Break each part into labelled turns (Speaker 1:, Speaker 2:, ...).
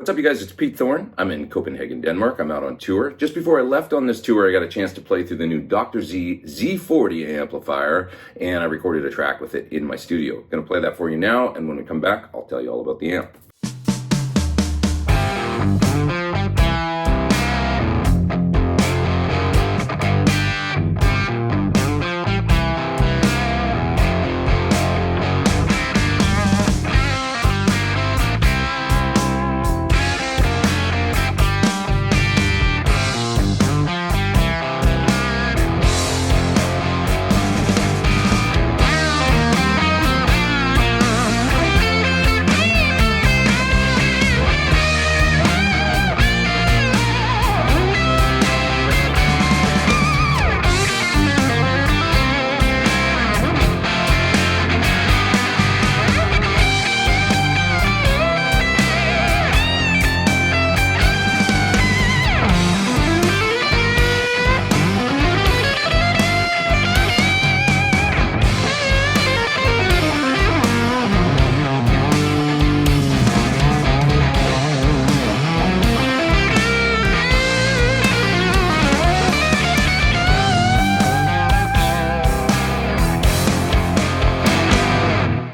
Speaker 1: What's up, you guys? It's Pete Thorne. I'm in Copenhagen, Denmark. I'm out on tour. Just before I left on this tour, I got a chance to play through the new Dr. Z Z40 amplifier, and I recorded a track with it in my studio. Gonna play that for you now, and when we come back, I'll tell you all about the amp.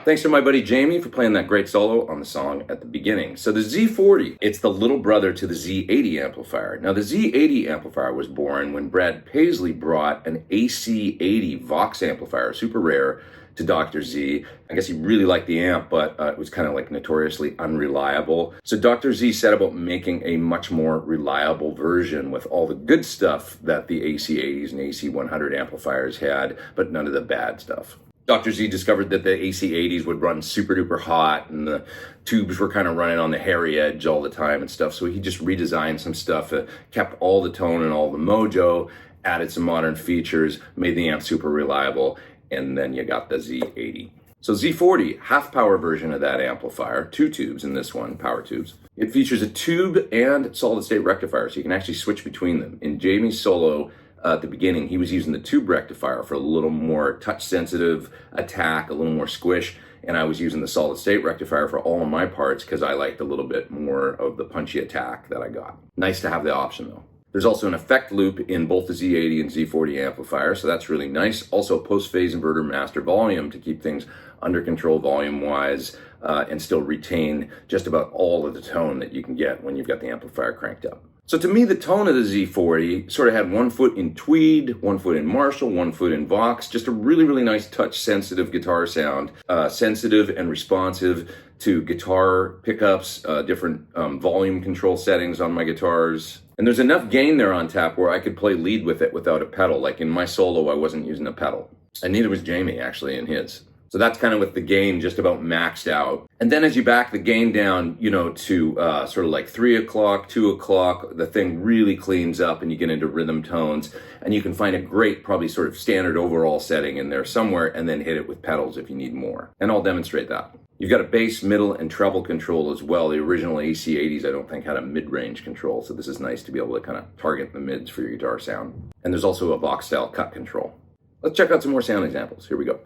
Speaker 1: Thanks to my buddy Jamie for playing that great solo on the song at the beginning. So the Z40, it's the little brother to the Z80 amplifier. Now the Z80 amplifier was born when Brad Paisley brought an AC80 Vox amplifier, super rare, to Dr. Z. I guess he really liked the amp, but it was kind of like notoriously unreliable. So Dr. Z set about making a much more reliable version with all the good stuff that the AC80s and AC100 amplifiers had, but none of the bad stuff. Dr. Z discovered that the AC80s would run super duper hot and the tubes were kind of running on the hairy edge all the time and stuff. So he just redesigned some stuff, kept all the tone and all the mojo, added some modern features, made the amp super reliable, and then you got the Z80. So Z40, half power version of that amplifier, 2 tubes in this one, power tubes. It features a tube and solid state rectifier, so you can actually switch between them. In Jamie's solo, at the beginning, he was using the tube rectifier for a little more touch-sensitive attack, a little more squish, and I was using the solid state rectifier for all of my parts because I liked a little bit more of the punchy attack that I got. Nice to have the option though. There's also an effect loop in both the Z80 and Z40 amplifier, so that's really nice. Also post-phase inverter master volume to keep things under control volume-wise and still retain just about all of the tone that you can get when you've got the amplifier cranked up. So to me, the tone of the Z40 sort of had 1 foot in tweed, 1 foot in Marshall, 1 foot in Vox, just a really, really nice touch-sensitive guitar sound, sensitive and responsive to guitar pickups, different volume control settings on my guitars. And there's enough gain there on tap where I could play lead with it without a pedal. Like in my solo, I wasn't using a pedal. And neither was Jamie, actually, in his. So that's kind of with the gain just about maxed out. And then as you back the gain down, you know, to sort of like 3 o'clock, 2 o'clock, the thing really cleans up and you get into rhythm tones. And you can find a great, probably sort of standard overall setting in there somewhere and then hit it with pedals if you need more. And I'll demonstrate that. You've got a bass, middle, and treble control as well. The original AC80s, I don't think, had a mid-range control. So this is nice to be able to kind of target the mids for your guitar sound. And there's also a Vox-style cut control. Let's check out some more sound examples. Here we go.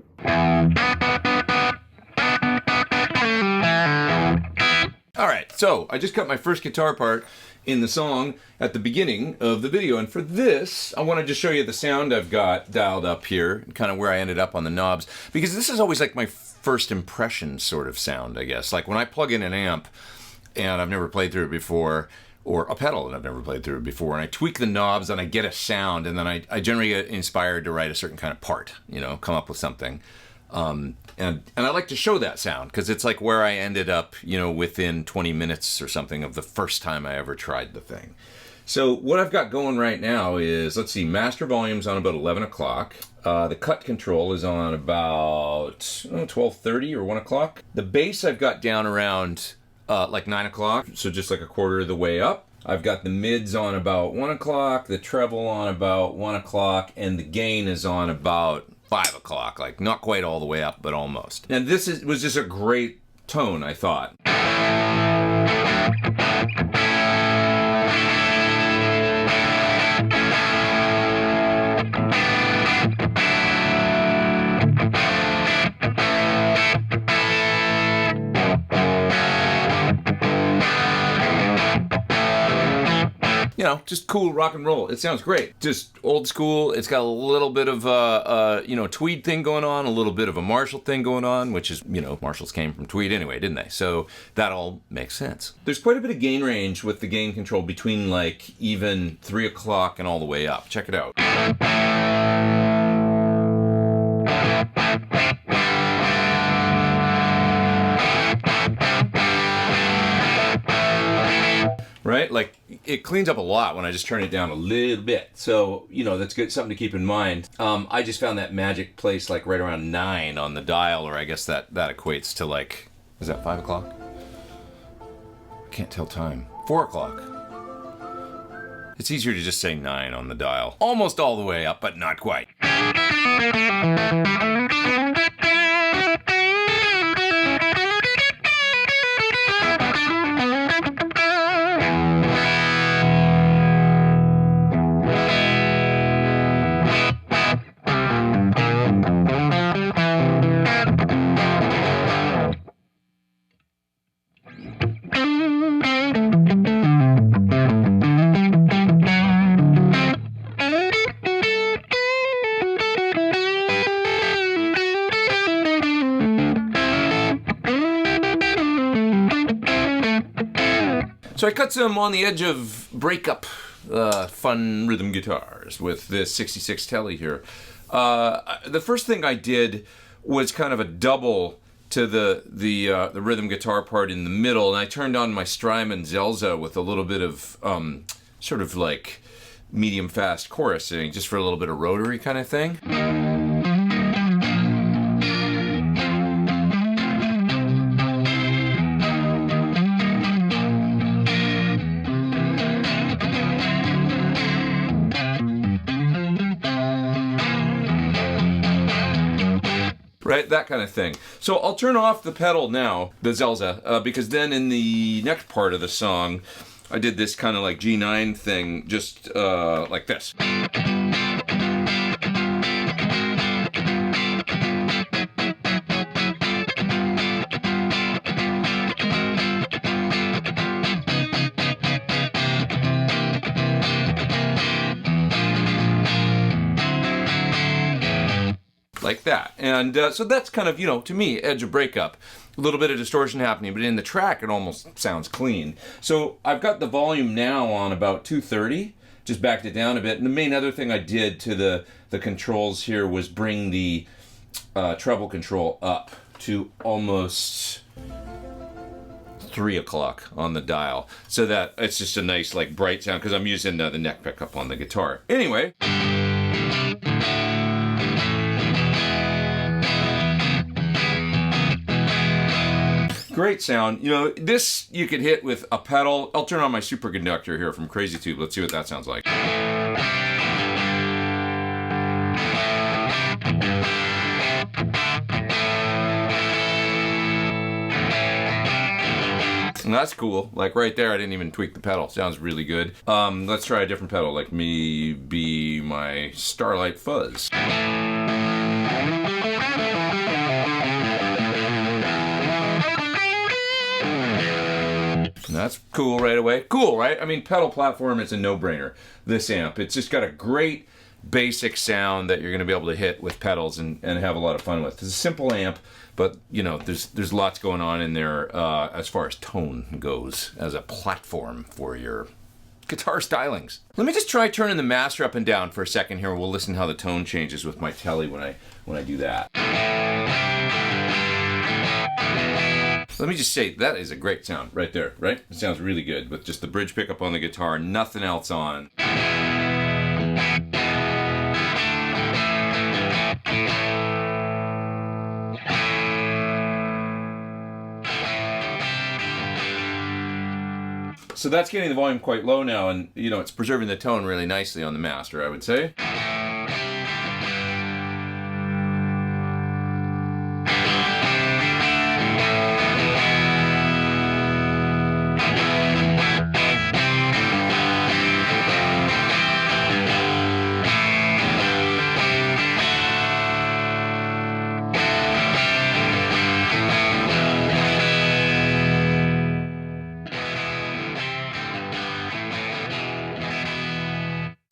Speaker 2: All right, so I just cut my first guitar part in the song at the beginning of the video. And for this, I want to just show you the sound I've got dialed up here, kind of where I ended up on the knobs. Because this is always like my first impression sort of sound, I guess. Like when I plug in an amp, and I've never played through it before, or a pedal and I've never played through it before, and I tweak the knobs and I get a sound, and then I generally get inspired to write a certain kind of part, you know, come up with something. And I like to show that sound because it's like where I ended up, you know, within 20 minutes or something of the first time I ever tried the thing. So what I've got going right now is, let's see, master volume's on about 11 o'clock. The cut control is on about 12:30 or 1 o'clock. The bass I've got down around like 9 o'clock, so just like a quarter of the way up. I've got the mids on about 1 o'clock, the treble on about 1 o'clock, and the gain is on about 5 o'clock, like not quite all the way up, but almost. And this was just a great tone, I thought. you know, just cool rock and roll. It sounds great. Just old school. It's got a little bit of you know, tweed thing going on, a little bit of a Marshall thing going on, which is, you know, Marshalls came from tweed anyway, didn't they? So that all makes sense. There's quite a bit of gain range with the gain control between like even 3 o'clock and all the way up. Check it out. Right? Like, it cleans up a lot when I just turn it down a little bit. So, you know, that's good, something to keep in mind. I just found that magic place like right around 9 on the dial, or I guess that equates to like, is that 5 o'clock? I can't tell time. 4 o'clock. It's easier to just say 9 on the dial. Almost all the way up, but not quite. So I cut some on the edge of breakup fun rhythm guitars with this 66 Tele here. The first thing I did was kind of a double to the rhythm guitar part in the middle, and I turned on my Strymon Zelza with a little bit of sort of like medium fast chorusing, just for a little bit of rotary kind of thing. Right, that kind of thing. So I'll turn off the pedal now, the Zelza, because then in the next part of the song, I did this kind of like G9 thing, just like this. Like that. And so that's kind of, you know, to me, edge of breakup. A little bit of distortion happening, but in the track it almost sounds clean. So I've got the volume now on about 230, just backed it down a bit. And the main other thing I did to the controls here was bring the treble control up to almost 3 o'clock on the dial, so that it's just a nice like bright sound, because I'm using the neck pickup on the guitar. Anyway. Great sound. You know, this you could hit with a pedal. I'll turn on my superconductor here from Crazy Tube. Let's see what that sounds like. And that's cool. Like right there, I didn't even tweak the pedal. Sounds really good. Let's try a different pedal, like maybe my Starlight Fuzz. That's cool right away. Cool, right? I mean, pedal platform is a no-brainer. This amp, it's just got a great basic sound that you're going to be able to hit with pedals and have a lot of fun with. It's a simple amp, but you know, there's lots going on in there as far as tone goes as a platform for your guitar stylings. Let me just try turning the master up and down for a second here. We'll listen how the tone changes with my Tele when I do that. Let me just say, that is a great sound right there, right? It sounds really good with just the bridge pickup on the guitar, nothing else on. So that's getting the volume quite low now, and you know, it's preserving the tone really nicely on the master, I would say.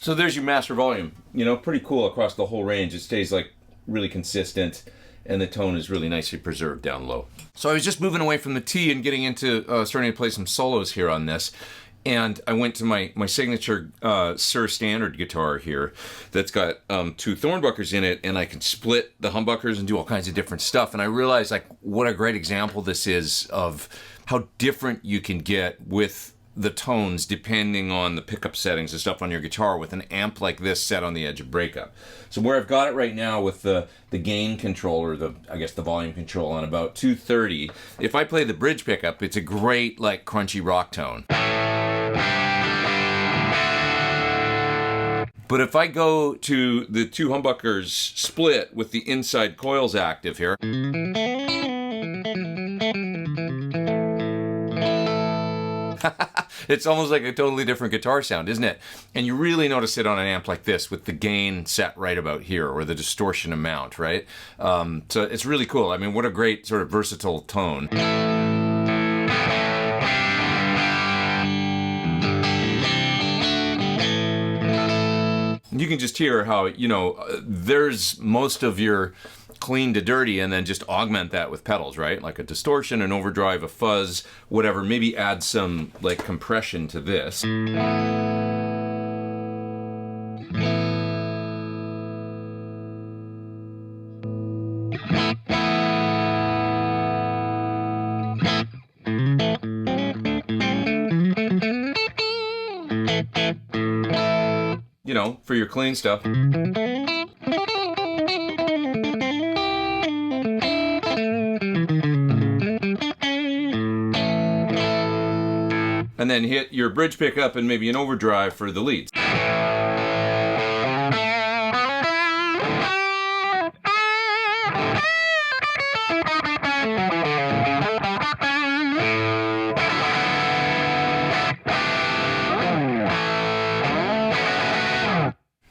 Speaker 2: So there's your master volume. You know, pretty cool across the whole range. It stays like really consistent, and the tone is really nicely preserved down low. So I was just moving away from the T and getting into starting to play some solos here on this. And I went to my signature Sir Standard guitar here that's got 2 Thornbuckers in it, and I can split the humbuckers and do all kinds of different stuff. And I realized like what a great example this is of how different you can get with the tones depending on the pickup settings and stuff on your guitar with an amp like this set on the edge of breakup. So where I've got it right now with the gain control, or I guess the volume control, on about 230, if I play the bridge pickup, it's a great like crunchy rock tone. But if I go to the 2 humbuckers split with the inside coils active here, it's almost like a totally different guitar sound, isn't it? And you really notice it on an amp like this with the gain set right about here, or the distortion amount, right? So it's really cool. I mean, what a great sort of versatile tone. You can just hear how, you know, there's most of your clean to dirty, and then just augment that with pedals, right? Like a distortion, an overdrive, a fuzz, whatever. Maybe add some like compression to this. You know, for your clean stuff. And then hit your bridge pickup and maybe an overdrive for the leads.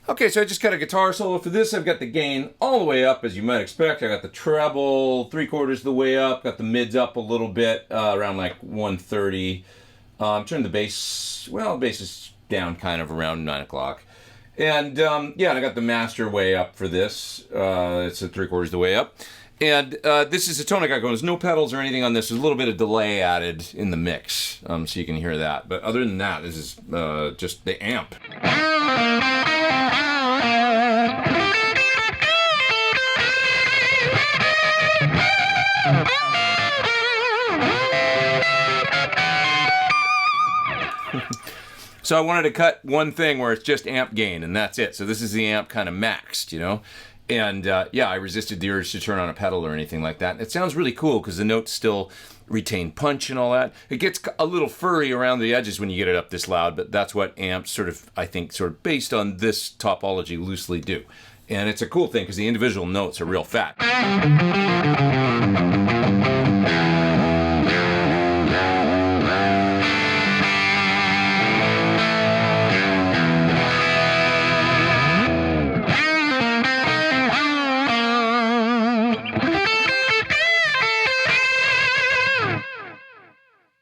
Speaker 2: Okay, so I just got a guitar solo for this. I've got the gain all the way up, as you might expect. I got the treble 3/4 of the way up, got the mids up a little bit, around like 130. Turned the bass, well, the bass is down kind of around 9 o'clock. And yeah, and I got the master way up for this. It's a 3/4 of the way up. And this is a tone I got going. There's no pedals or anything on this. There's a little bit of delay added in the mix, so you can hear that. But other than that, this is just the amp. So I wanted to cut one thing where it's just amp gain, and that's it. So this is the amp kind of maxed, you know? And yeah, I resisted the urge to turn on a pedal or anything like that. It sounds really cool because the notes still retain punch and all that. It gets a little furry around the edges when you get it up this loud, but that's what amps sort of, I think, sort of based on this topology loosely do. And it's a cool thing because the individual notes are real fat.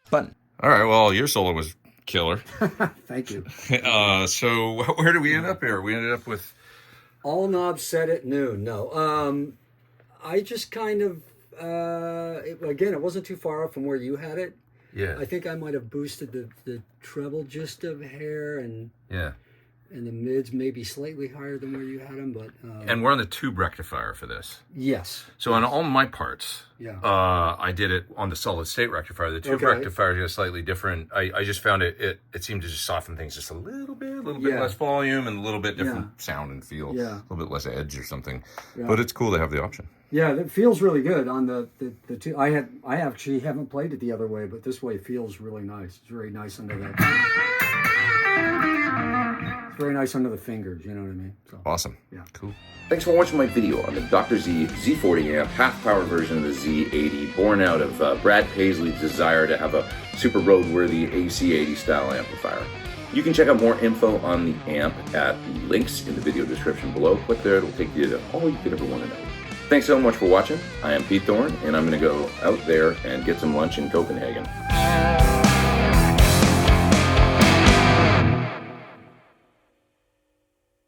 Speaker 2: Fun. All right, well, your solo was killer.
Speaker 3: Thank you.
Speaker 2: So where did we end up here? We ended up with...
Speaker 3: All knobs set at noon. No. I just kind of, again, it wasn't too far off from where you had it.
Speaker 2: Yeah.
Speaker 3: I think I might have boosted the treble just a hair, and
Speaker 2: yeah,
Speaker 3: and the mids maybe slightly higher than where you had them, but...
Speaker 2: and we're on the tube rectifier for this.
Speaker 3: Yes.
Speaker 2: So on all my parts,
Speaker 3: yeah,
Speaker 2: I did it on the solid state rectifier. The tube rectifier is slightly different. I just found it seemed to just soften things just a little bit less volume, and a little bit different sound and feel.
Speaker 3: Yeah.
Speaker 2: A little bit less edge or something.
Speaker 3: Yeah.
Speaker 2: But it's cool to have the option.
Speaker 3: Yeah, it feels really good on the two. I actually haven't played it the other way, but this way feels really nice. It's very nice under that. It's very nice under the fingers, you know what I mean? So,
Speaker 2: awesome.
Speaker 3: Yeah.
Speaker 2: Cool.
Speaker 1: Thanks for watching my video on the Dr. Z Z40 amp, half-power version of the Z80, born out of Brad Paisley's desire to have a super road-worthy AC80 style amplifier. You can check out more info on the amp at the links in the video description below. Click there, it'll take you to all you could ever want to know. Thanks so much for watching. I am Pete Thorne, and I'm going to go out there and get some lunch in Copenhagen.